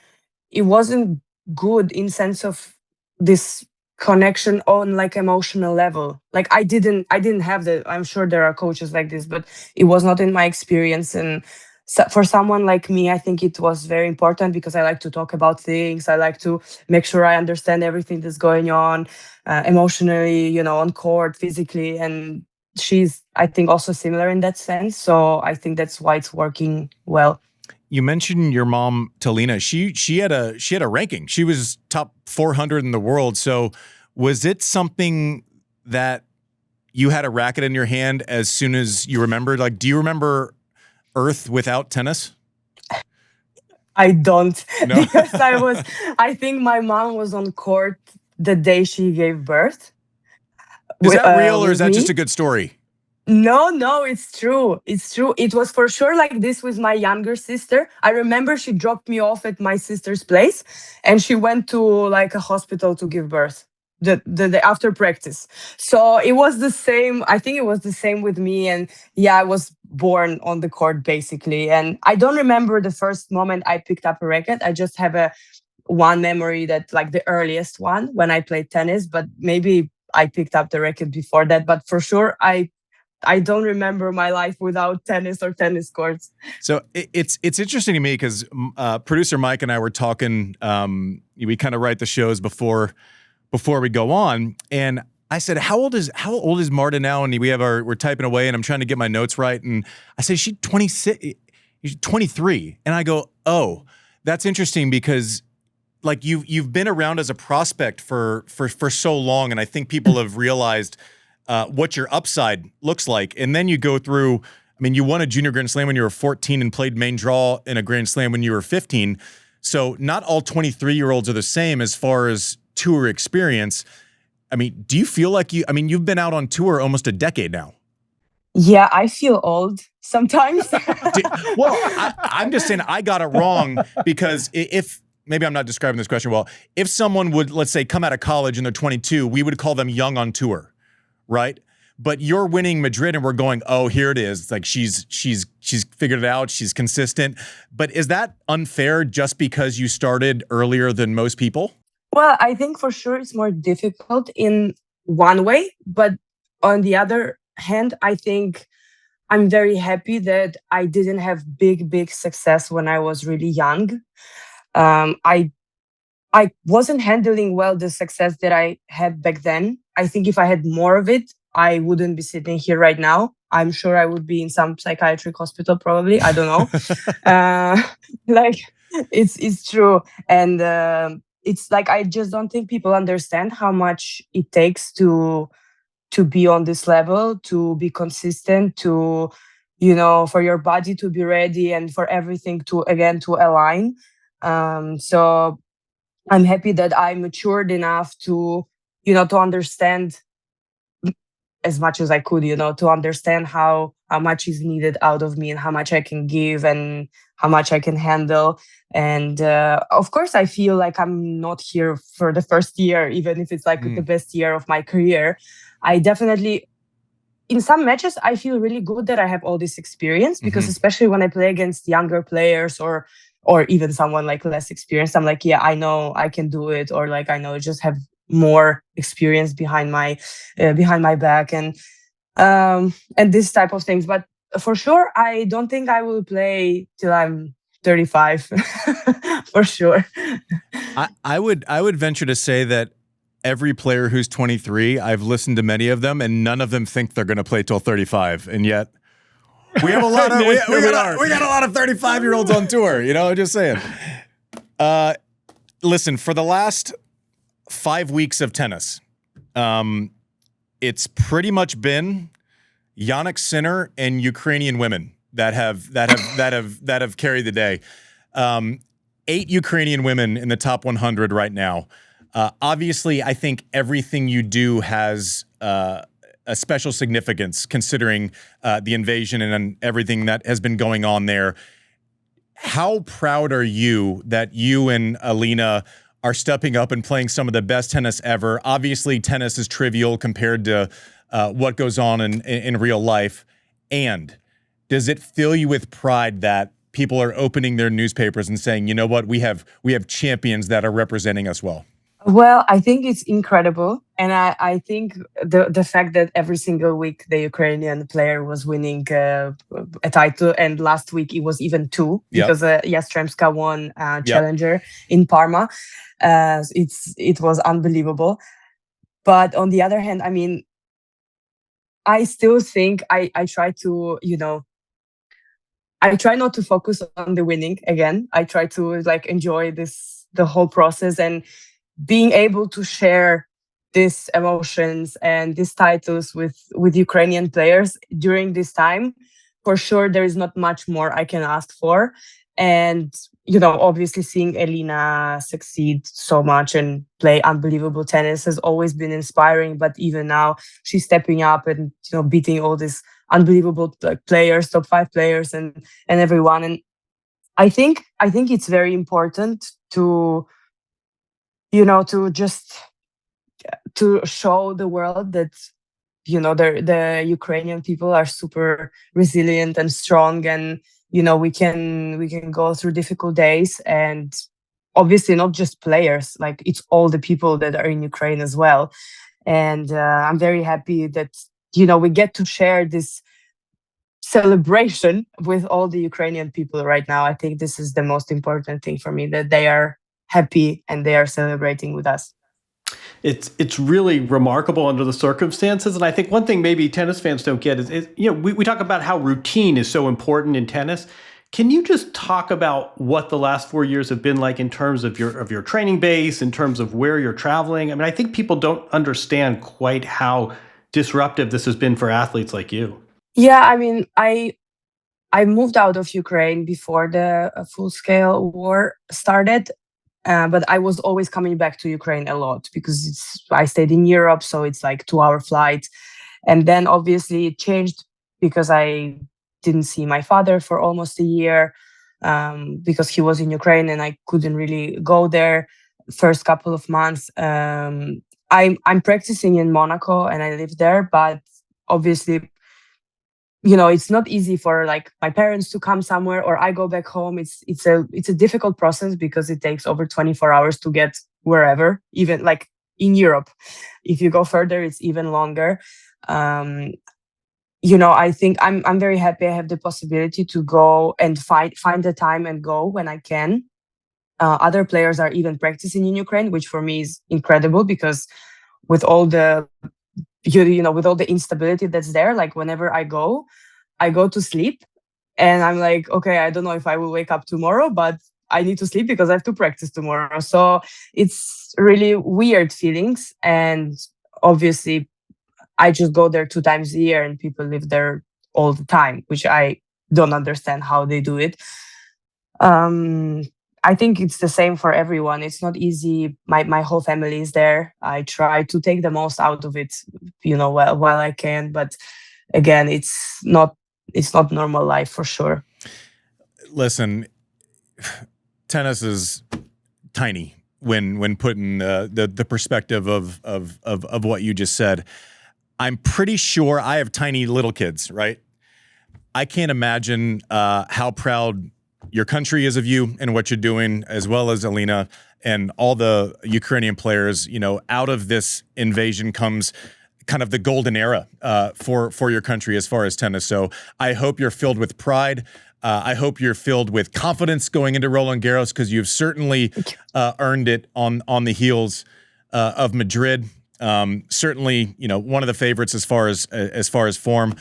it wasn't good in sense of this connection on like emotional level. Like I didn't have that. I'm sure there are coaches like this, but it was not in my experience. And so for someone like me, I think it was very important because I like to talk about things. I like to make sure I understand everything that's going on emotionally, on court, physically. And she's, I think, also similar in that sense. So I think that's why it's working well. You mentioned your mom, Talina. She had a ranking. She was top 400 in the world. So was it something that you had a racket in your hand as soon as you remembered? Like, do you remember Earth without tennis? I don't. No? Because I think my mom was on court the day she gave birth. Is that real or is that me. just a good story? No, it's true. It's true. It was for sure like this with my younger sister. I remember she dropped me off at my sister's place and she went to like a hospital to give birth the after practice. So it was the same. I think it was the same with me. And yeah, I was born on the court basically. And I don't remember the first moment I picked up a racket. I just have one memory that like the earliest one when I played tennis, but maybe I picked up the racket before that. But for sure, I don't remember my life without tennis or tennis courts. So it's interesting to me because producer Mike and I were talking. We kind of write the shows before we go on, and I said, "How old is Marta now?" And we're typing away, and I'm trying to get my notes right, and I say she's 26, she's 23, and I go, "Oh, that's interesting because." Like you've been around as a prospect for so long, and I think people have realized what your upside looks like. And then you go through. I mean, you won a junior Grand Slam when you were 14 and played main draw in a Grand Slam when you were 15. So not all 23-year-olds are the same as far as tour experience. I mean, do you feel like you've been out on tour almost a decade now? Yeah, I feel old sometimes. I'm just saying I got it wrong because if. Maybe I'm not describing this question well. If someone would, let's say, come out of college and they're 22, we would call them young on tour, right? But you're winning Madrid and we're going, oh, here it is. It's like she's figured it out. She's consistent. But is that unfair just because you started earlier than most people? Well, I think for sure it's more difficult in one way. But on the other hand, I think I'm very happy that I didn't have big success when I was really young. I wasn't handling well the success that I had back then. I think if I had more of it, I wouldn't be sitting here right now. I'm sure I would be in some psychiatric hospital, probably. I don't know. Like it's true, and it's like I just don't think people understand how much it takes to be on this level, to be consistent, to for your body to be ready, and for everything to align. So I'm happy that I matured enough to, to understand as much as I could, to understand how much is needed out of me and how much I can give and how much I can handle. And of course, I feel like I'm not here for the first year, even if it's like the best year of my career. I definitely, in some matches, I feel really good that I have all this experience, because especially when I play against younger players or even someone like less experienced, I'm like, yeah, I know I can do it, or like I know I just have more experience behind my back and this type of things. But for sure, I don't think I will play till I'm 35 for sure. I would venture to say that every player who's 23, I've listened to many of them, and none of them think they're going to play till 35, and yet we have a lot of we got a lot of 35-year-olds on tour. Just saying. Listen, for the last 5 weeks of tennis, it's pretty much been Jannik Sinner and Ukrainian women that have carried the day. 8 Ukrainian women in the top 100 right now. Obviously, I think everything you do has a special significance, considering the invasion and everything that has been going on there. How proud are you that you and Elina are stepping up and playing some of the best tennis ever? Obviously, tennis is trivial compared to what goes on in real life. And does it fill you with pride that people are opening their newspapers and saying, you know what, we have champions that are representing us well? Well, I think it's incredible. And I think the fact that every single week the Ukrainian player was winning a title, and last week it was even 2, because Yastremska won Challenger in Parma. It was unbelievable. But on the other hand, I mean, I still think I try to, I try not to focus on the winning again. I try to enjoy the whole process, and being able to share these emotions and these titles with Ukrainian players during this time. For sure, there is not much more I can ask for. And, obviously seeing Elina succeed so much and play unbelievable tennis has always been inspiring. But even now, she's stepping up and, beating all these unbelievable players, top 5 players and everyone. And I think it's very important to, to show the world that, the Ukrainian people are super resilient and strong, and, we can go through difficult days. And obviously not just players, like it's all the people that are in Ukraine as well. And I'm very happy that, we get to share this celebration with all the Ukrainian people right now. I think this is the most important thing for me, that they are happy and they are celebrating with us. It's really remarkable under the circumstances. And I think one thing maybe tennis fans don't get is we talk about how routine is so important in tennis. Can you just talk about what the last 4 years have been like in terms of your training base, in terms of where you're traveling? I mean, I think people don't understand quite how disruptive this has been for athletes like you. Yeah, I mean, I moved out of Ukraine before the full-scale war started. But I was always coming back to Ukraine a lot, because I stayed in Europe, so it's like 2-hour flight. And then obviously it changed because I didn't see my father for almost a year, because he was in Ukraine and I couldn't really go there first couple of months. I'm practicing in Monaco and I live there, but obviously, it's not easy for my parents to come somewhere, or I go back home. It's a difficult process, because it takes over 24 hours to get wherever, even in Europe. If you go further, it's even longer. I think I'm very happy I have the possibility to go and find the time and go when I can. Other players are even practicing in Ukraine, which for me is incredible, because with all the with all the instability that's there, whenever I go to sleep and I'm like, okay, I don't know if I will wake up tomorrow, but I need to sleep because I have to practice tomorrow. So it's really weird feelings. And obviously I just go there 2 times a year and people live there all the time, which I don't understand how they do it. I think it's the same for everyone. It's not easy. My whole family is there. I try to take the most out of it, while I can. But again, it's not normal life for sure. Listen, tennis is tiny when put in the perspective of what you just said. I'm pretty sure I have tiny little kids, right? I can't imagine how proud your country is of you and what you're doing, as well as Elina and all the Ukrainian players. Out of this invasion comes kind of the golden era for your country as far as tennis. So I hope you're filled with pride. I hope you're filled with confidence going into Roland Garros, because you've certainly earned it on the heels of Madrid. Certainly, one of the favorites as far as form.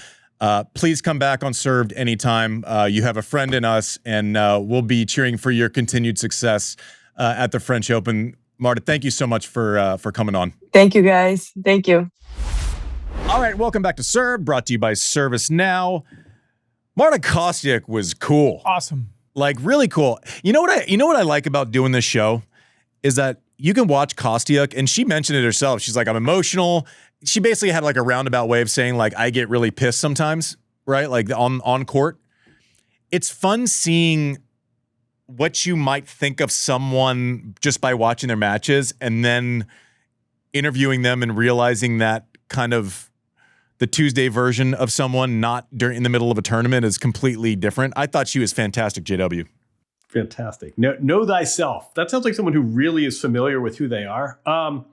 Please come back on Served anytime. You have a friend in us, and we'll be cheering for your continued success at the French Open. Marta, thank you so much for coming on. Thank you, guys. Thank you. All right, welcome back to Served, brought to you by Service Now. Marta Kostyuk was cool. Awesome. Like, really cool. You know what I like about doing this show is that you can watch Kostyuk, and she mentioned it herself. She's like, I'm emotional. She basically had like a roundabout way of saying, like, I get really pissed sometimes, right? Like on court. It's fun seeing what you might think of someone just by watching their matches, and then interviewing them and realizing that kind of the Tuesday version of someone not in the middle of a tournament is completely different. I thought she was fantastic, JW. Fantastic. Know thyself. That sounds like someone who really is familiar with who they are. I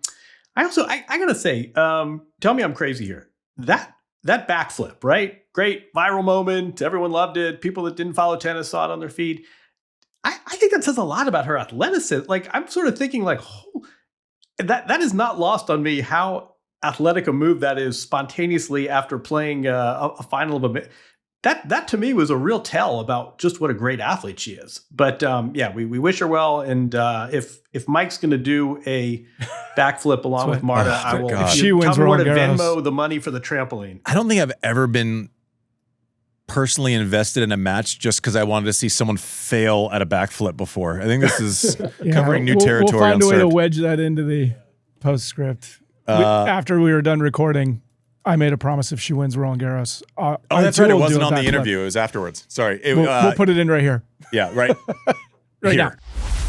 gotta say, tell me I'm crazy here. That backflip, right? Great viral moment. Everyone loved it. People that didn't follow tennis saw it on their feed. I think that says a lot about her athleticism. Like, I'm sort of thinking like, that is not lost on me how athletic a move that is spontaneously after playing a final of a. That to me was a real tell about just what a great athlete she is. But we wish her well. And if Mike's going to do a backflip along with Marta, I will. If she wins Roland Garros, Venmo the money for the trampoline. I don't think I've ever been personally invested in a match just because I wanted to see someone fail at a backflip before. I think this is covering new territory. We'll find a way to wedge that into the postscript. After we were done recording, I made a promise if she wins Roland Garros. That's right. It wasn't on the interview. It was afterwards. Sorry. We'll put it in right here. Yeah, right. Right here. now.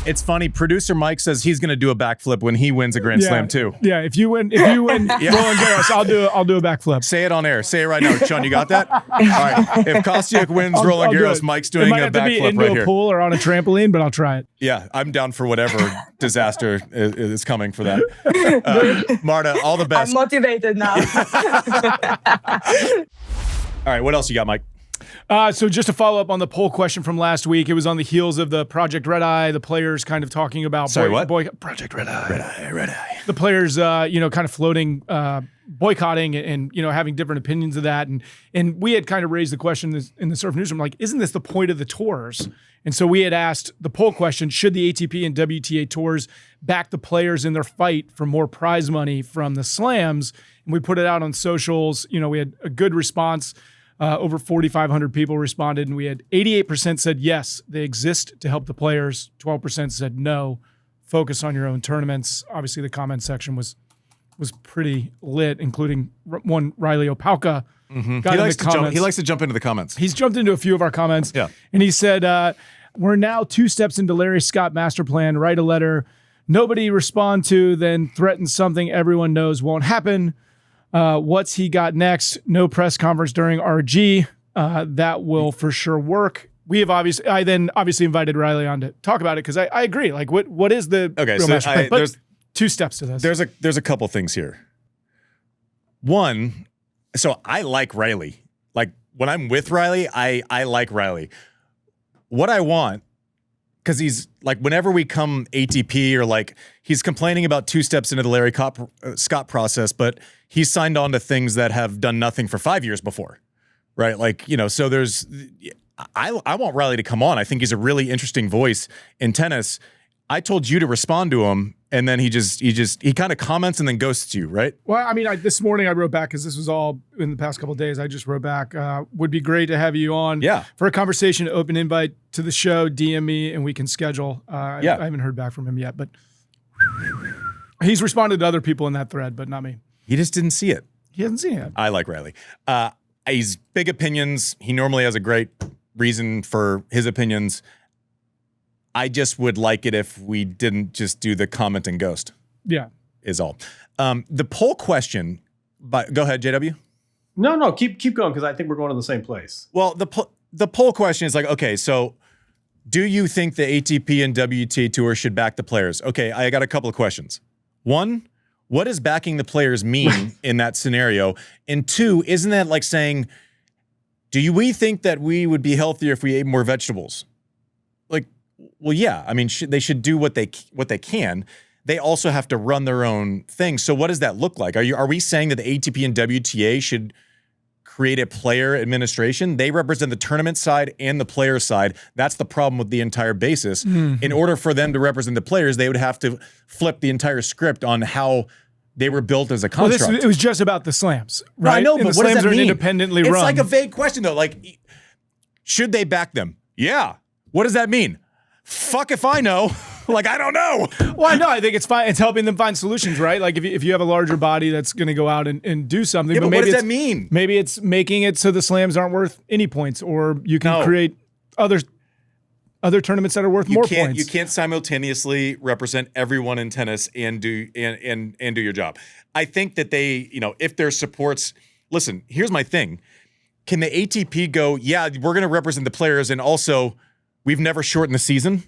It's funny. Producer Mike says he's going to do a backflip when he wins a Grand Slam too. Yeah, if you win Roland Garros, I'll do a backflip. Say it on air. Say it right now, Sean. You got that? All right. If Kostyuk wins Roland Garros, Mike's doing a backflip right here. It might have to be into a pool or on a trampoline, but I'll try it. Yeah, I'm down for whatever disaster is coming for that. Marta, all the best. I'm motivated now. All right, what else you got, Mike? So just to follow up on the poll question from last week, it was on the heels of the Project Red Eye, the players kind of talking about Project Red Eye. The players, kind of floating, boycotting and having different opinions of that, and we had kind of raised the question in the Surf Newsroom, like, isn't this the point of the tours? And so we had asked the poll question: should the ATP and WTA tours back the players in their fight for more prize money from the slams? And we put it out on socials. We had a good response. Over 4,500 people responded, and we had 88% said yes, they exist to help the players. 12% said no, focus on your own tournaments. Obviously, the comment section was pretty lit, including one Riley Opalka. Mm-hmm. He likes to jump into the comments. He's jumped into a few of our comments. Yeah. And he said, we're now 2 steps into Larry Scott master plan. Write a letter. Nobody respond to, then threaten something everyone knows won't happen. What's he got next? No press conference during RG. That will for sure work. I then obviously invited Riley on to talk about it because I agree. Like, what is the real master plan? There's 2 steps to this. There's a couple things here. One, so I like Riley. Like, when I'm with Riley, I like Riley. What I want, because he's like, whenever we come ATP or like, he's complaining about 2 steps into the Larry Scott process, but he's signed on to things that have done nothing for 5 years before, right? Like, so I want Riley to come on. I think he's a really interesting voice in tennis. I told you to respond to him, and then he kind of comments and then ghosts you, right? Well, I mean, this morning I wrote back because this was all in the past couple of days. I just wrote back, would be great to have you on for a conversation, open invite to the show, DM me, and we can schedule. I haven't heard back from him yet, but he's responded to other people in that thread, but not me. He just didn't see it. He hasn't seen it. I like Riley. He's big opinions. He normally has a great reason for his opinions. I just would like it if we didn't just do the comment and ghost. Yeah. Is all. The poll question, go ahead, JW. No, keep going because I think we're going to the same place. Well, the poll question is like, okay, so do you think the ATP and WTA Tour should back the players? Okay, I got a couple of questions. One, what does backing the players mean in that scenario? And two, isn't that like saying, we think that we would be healthier if we ate more vegetables? Like, well, yeah. I mean, they should do what they can. They also have to run their own thing. So what does that look like? Are we saying that the ATP and WTA should create a player administration? They represent the tournament side and the player side. That's the problem with the entire basis. Mm-hmm. In order for them to represent the players, they would have to flip the entire script on how they were built as a construct. Well, it was just about the slams, right? No, I know, but the what does slams that are mean? Independently run. It's like a vague question, though. Like, should they back them? Yeah. What does that mean? Fuck if I know. Like, I don't know. Well, I know. I think it's fine. It's helping them find solutions, right? Like if you have a larger body that's going to go out and do something. Yeah, but maybe what does that mean? Maybe it's making it so the slams aren't worth any points, or you can create other tournaments that are worth more points. You can't simultaneously represent everyone in tennis and do your job. I think that they, if their supports. Listen, here's my thing. Can the ATP go, yeah, we're going to represent the players, and also we've never shortened the season?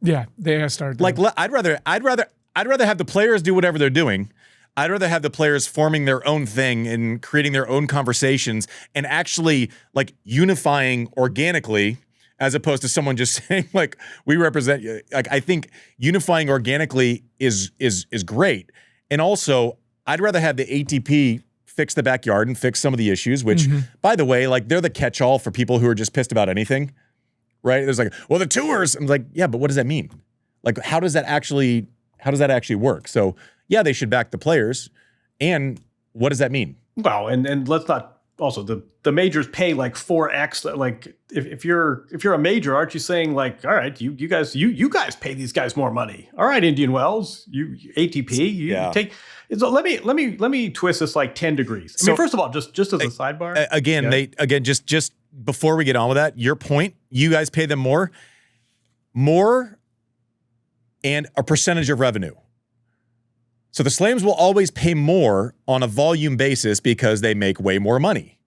Yeah, they have started. Like, I'd rather have the players do whatever they're doing. I'd rather have the players forming their own thing and creating their own conversations and actually like unifying organically, as opposed to someone just saying like, we represent you. Like, I think unifying organically is great. And also, I'd rather have the ATP fix the backyard and fix some of the issues, which, by the way, like they're the catch-all for people who are just pissed about anything. Right? There's like, well, the tours. I'm like, yeah, but what does that mean? Like, how does that actually work? So, yeah, they should back the players. And what does that mean? Well, and let's not also the majors pay like 4x. Like if you're a major, aren't you saying like, all right, you guys pay these guys more money. All right, Indian Wells, you ATP, take. So let me twist this like 10 degrees. I mean, first of all, just as a sidebar. Just before we get on with that, your point, you guys pay them more and a percentage of revenue. So the slams will always pay more on a volume basis because they make way more money.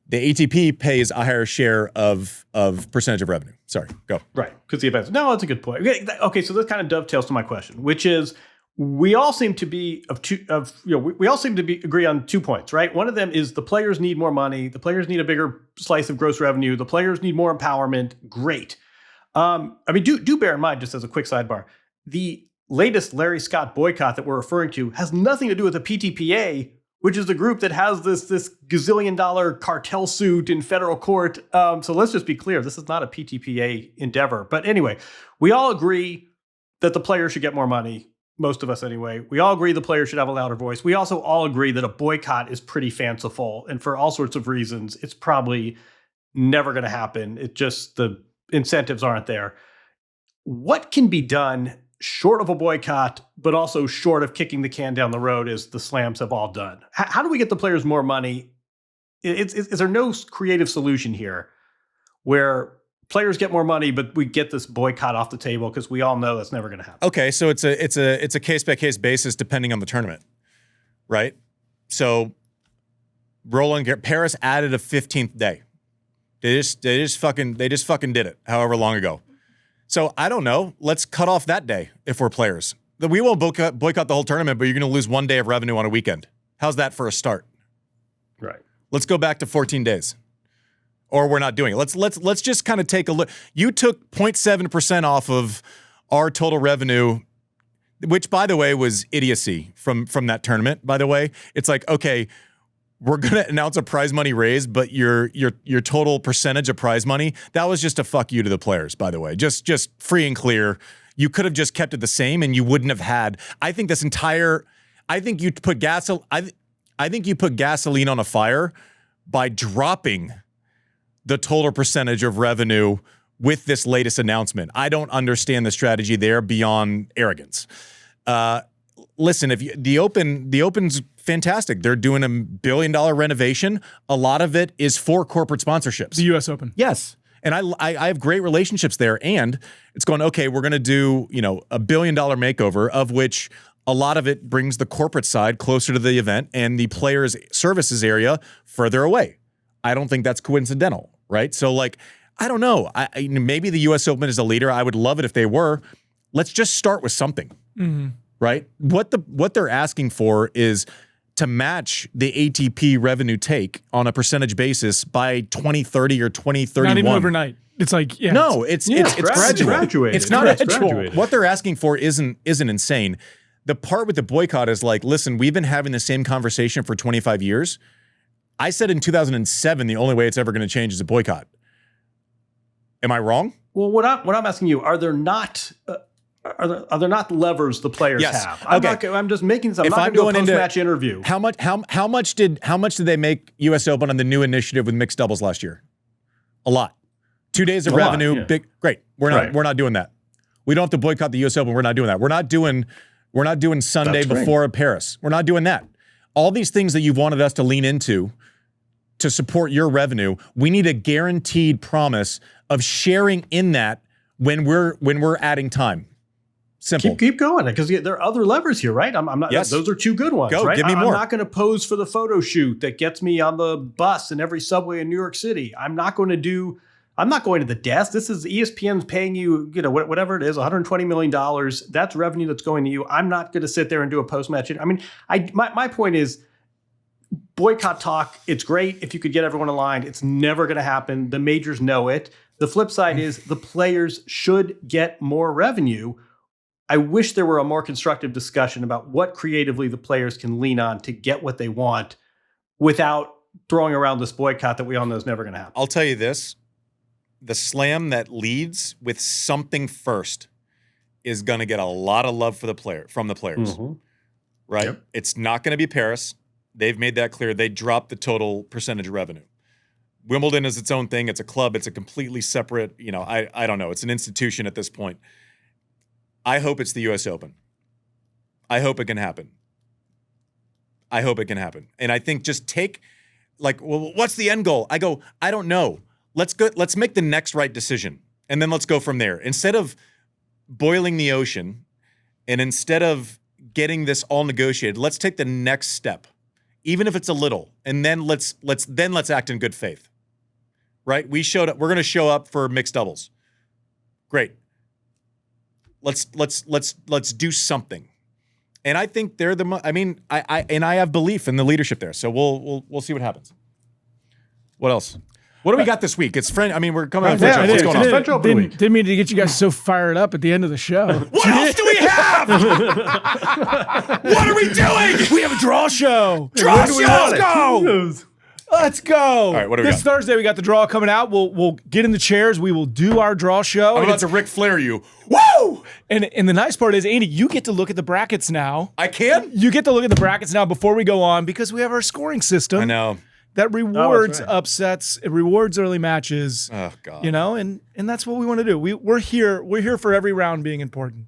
The ATP pays a higher share of percentage of revenue. Sorry, go. Right, because the events. No, that's a good point. Okay, so this kind of dovetails to my question, which is we all seem to be agree on 2 points, right? One of them is the players need more money, the players need a bigger slice of gross revenue, the players need more empowerment. Great. I mean, do bear in mind, just as a quick sidebar, the latest Larry Scott boycott that we're referring to has nothing to do with the PTPA, which is the group that has this gazillion-dollar cartel suit in federal court. So let's just be clear, this is not a PTPA endeavor. But anyway, we all agree that the players should get more money. Most of us anyway. We all agree the players should have a louder voice. We also all agree that a boycott is pretty fanciful. And for all sorts of reasons, it's probably never going to happen. It just, the incentives aren't there. What can be done short of a boycott, but also short of kicking the can down the road as the slams have all done? How do we get the players more money? Is there no creative solution here where players get more money, but we get this boycott off the table because we all know that's never going to happen? Okay, so it's a case-by-case basis depending on the tournament, right? So Paris added a 15th day. They just fucking did it however long ago. So I don't know. Let's cut off that day if we're players. We won't boycott the whole tournament, but you're going to lose 1 day of revenue on a weekend. How's that for a start? Right. Let's go back to 14 days. Or we're not doing it. Let's just kind of take a look. You took 0.7% off of our total revenue, which, by the way, was idiocy from that tournament. By the way, it's like, okay, we're gonna announce a prize money raise, but your total percentage of prize money, that was just a fuck you to the players. By the way, just free and clear. You could have just kept it the same and you wouldn't have had. I think you put gasoline on a fire by dropping the total percentage of revenue with this latest announcement. I don't understand the strategy there beyond arrogance. Listen, if the Open's fantastic. They're doing $1 billion renovation. A lot of it is for corporate sponsorships. The U.S. Open. Yes. And I have great relationships there. And it's going, okay, we're going to do, $1 billion makeover, of which a lot of it brings the corporate side closer to the event and the players' services area further away. I don't think that's coincidental, right? So, I don't know. Maybe the U.S. Open is a leader. I would love it if they were. Let's just start with something, right? What they're asking for is to match the ATP revenue take on a percentage basis by 2030 or 2031. Not even overnight. It's no, it's gradual. It's not graduated. What they're asking for isn't insane. The part with the boycott is listen, we've been having the same conversation for 25 years. I said in 2007, the only way it's ever going to change is a boycott. Am I wrong? Well, what I'm asking you, are there not levers the players have? I'm just making some. I'm not going to do a post-match interview. How much did they make U.S. Open on the new initiative with mixed doubles last year? A lot. 2 days of revenue. Lot, yeah. Great. We're not doing that. We don't have to boycott the U.S. Open. We're not doing that. We're not doing Sunday before Paris. We're not doing that. All these things that you've wanted us to lean into to support your revenue, we need a guaranteed promise of sharing in that when we're adding time. Simple. Keep going, because there are other levers here, right? I'm not. Yes. Those are two good ones. Go, right? give me more. I'm not going to pose for the photo shoot that gets me on the bus in every subway in New York City. I'm not going to the desk. This is ESPN's paying you, whatever it is, $120 million. That's revenue that's going to you. I'm not going to sit there and do a post-match. I mean, my point is, boycott talk, it's great if you could get everyone aligned. It's never going to happen. The majors know it. The flip side is the players should get more revenue. I wish there were a more constructive discussion about what creatively the players can lean on to get what they want without throwing around this boycott that we all know is never going to happen. I'll tell you this. The slam that leads with something first is going to get a lot of love from the players, right? Yep. It's not going to be Paris. They've made that clear. They dropped the total percentage of revenue. Wimbledon is its own thing. It's a club. It's a completely separate, I don't know. It's an institution at this point. I hope it's the U.S. Open. I hope it can happen. And I think just take, what's the end goal? I don't know. Let's make the next right decision. And then let's go from there. Instead of boiling the ocean and instead of getting this all negotiated, let's take the next step, even if it's a little. And then let's act in good faith. Right? We're going to show up for mixed doubles. Great. Let's do something. And I think they're I have belief in the leadership there. So we'll see what happens. What else? What do we got this week? It's French. We're coming out of French. What's going on? French Open week. Didn't mean to get you guys so fired up at the end of the show. What else do we have? What are we doing? We have a draw show. Let's go. Let's go. All right, what do we got? This Thursday, we got the draw coming out. We'll get in the chairs. We will do our draw show. I'm about to Ric Flair you. Woo! And the nice part is, Andy, you get to look at the brackets now. I can? You get to look at the brackets now before we go on because we have our scoring system. I know. That rewards upsets. It rewards early matches. Oh, God. And that's what we want to do. We're here for every round being important.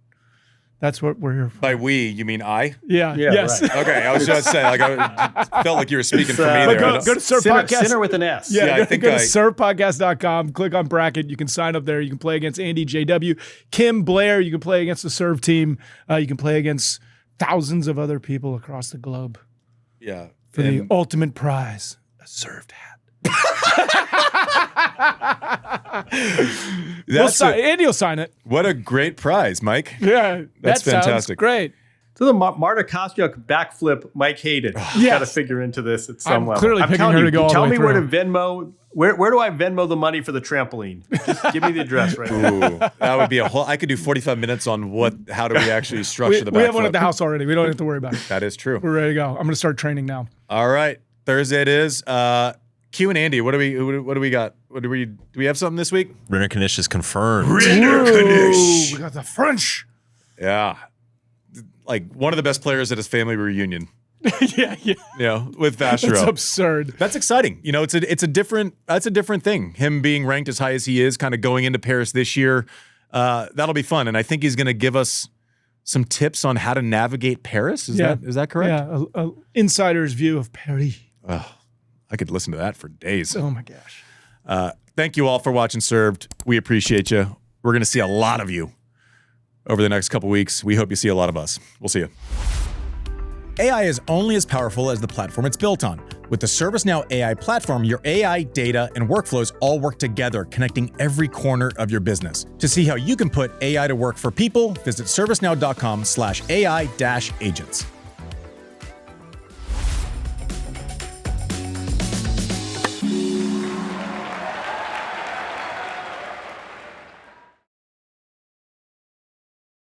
That's what we're here for. By we, you mean I? Yeah. Yes. Right. Okay. I was just saying, I felt like you were speaking for me there. Go to Serve Podcast. Sinner with an S. Yeah, I think go to servepodcast.com. Click on bracket. You can sign up there. You can play against Andy, JW, Kim, Blair. You can play against the Serve team. You can play against thousands of other people across the globe. Yeah. For the ultimate prize, a served hat. Andy will sign it. What a great prize, Mike. Yeah, that's fantastic. Sounds great. So the Marta Kostyuk backflip, Mike hated. Got to figure into this at some level. Clearly picking her to go all the way through. Tell me where to Venmo. Where do I Venmo the money for the trampoline? Just give me the address right now. That would be a whole. I could do 45 minutes on how do we actually structure the backflip. We have one at the house already. We don't have to worry about it. That is true. We're ready to go. I'm going to start training now. All right, Thursday it is. Q and Andy, what do we got? Do we have something this week? Rinner Knish is confirmed. We got the French. Yeah. Like one of the best players at his family reunion. Yeah. You know, with Vacherov. That's absurd. That's exciting. You know, that's a different thing. Him being ranked as high as he is, kind of going into Paris this year. That'll be fun. And I think he's going to give us some tips on how to navigate Paris. Is that correct? Yeah, a insider's view of Paris. Oh, I could listen to that for days. Oh my gosh. Thank you all for watching Served. We appreciate you. We're going to see a lot of you over the next couple weeks. We hope you see a lot of us. We'll see you. AI is only as powerful as the platform it's built on. With the ServiceNow AI platform, your AI, data, and workflows all work together, connecting every corner of your business. To see how you can put AI to work for people, visit servicenow.com/AI-agents.